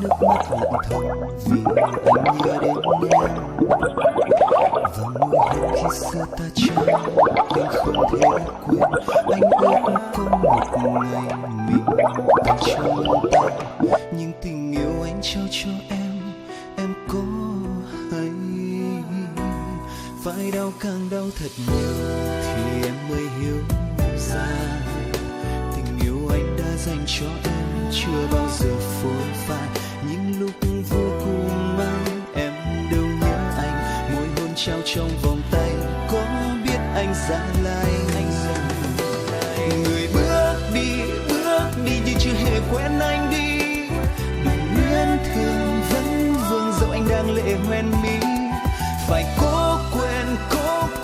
nước mắt lặng thầm vì anh nhớ đến em. Và mùi hôn khi xưa ta trao anh không thể đã quên. Anh ước có một ngày mình ta trao tay, nhưng tình yêu anh trao cho em có hay? Phải đau càng đau thật nhiều thì em mới hiểu ra tình yêu anh đã dành cho em chưa bao giờ phôi phai. Những lúc vô cùng mang em đâu nhớ anh, môi hôn trao trong vòng tay có biết anh ra lại. Người bước đi như chưa hề quen anh đi, đừng luyến thương vẫn vương dẫu anh đang lệ hoen mi. Phải cố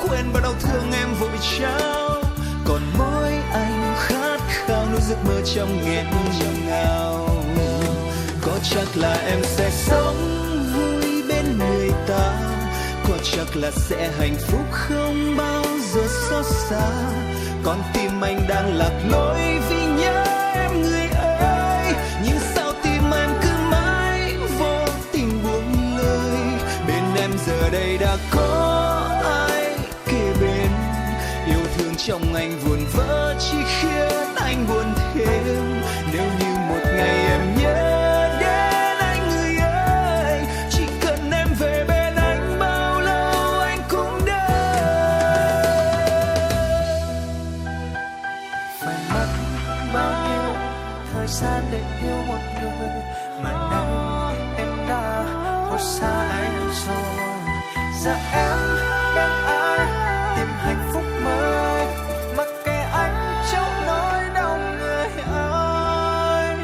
quên bao đau thương em vội trao, còn mỗi anh khát khao nuôi giấc mơ trong nghẹn ngào. Có chắc là em sẽ sống vui bên người ta, có chắc là sẽ hạnh phúc không bao giờ xót xa. Con tim anh đang lạc lối vì nhớ em người ơi, nhưng sao tim em cứ mãi vô tình buông lời. Bên em giờ đây đã có ai kề bên, yêu thương trong anh vụn vỡ chỉ khiến anh buồn thêm. Nếu như một ngày em nhớ đến anh người ơi, chỉ cần em về bên anh bao lâu anh cũng đợi. Phải mất bao nhiêu thời gian để yêu một người mà nay em đã có xa anh rồi. Giờ em đang ai tìm hạnh phúc mới, mặc kệ anh trong nỗi đau người ơi.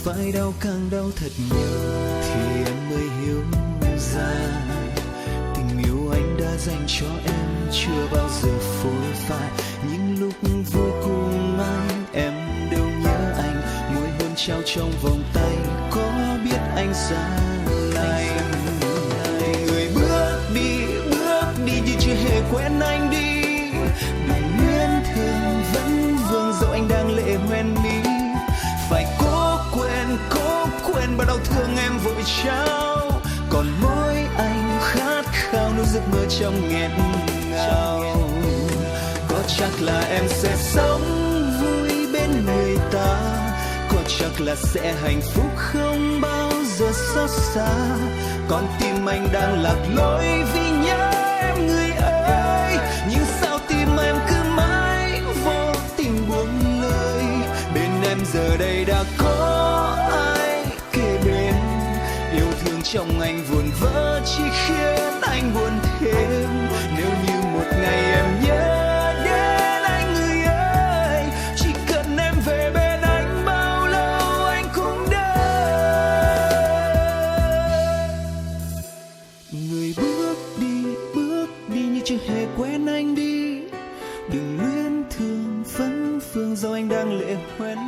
Phải đau càng đau thật nhiều thì em mới hiểu ra tình yêu anh đã dành cho em chưa bao giờ phôi phai. Những lúc vô cùng mang em đâu nhớ anh, môi hôn trao trong vòng tay có biết anh ra lại. Người bước đi như chưa hề quen anh đi, đừng luyến thương vẫn vương dẫu anh đang lệ hoen mi. Phải cố quên bao đau thương em vội trao, còn mỗi anh khát khao nuôi giấc mơ trong nghẹn ngào. Có chắc là em sẽ sống vui bên người ta, có chắc là sẽ hạnh phúc không bao giờ xót xa. Con tim anh đang lạc lối vì nhớ em người ơi, nhưng sao tim em cứ mãi vô tình buông lời. Bên em giờ đây đã có ai kề bên, yêu thương trong anh vụn vỡ chỉ khiến anh buồn thêm. Nếu như một ngày em nhớ đến anh người ơi, chỉ cần em về bên anh bao lâu anh cũng đợi. Người bước đi như chưa hề quen anh đi, đừng luyến thương vấn phương dẫu anh đang lệ hoen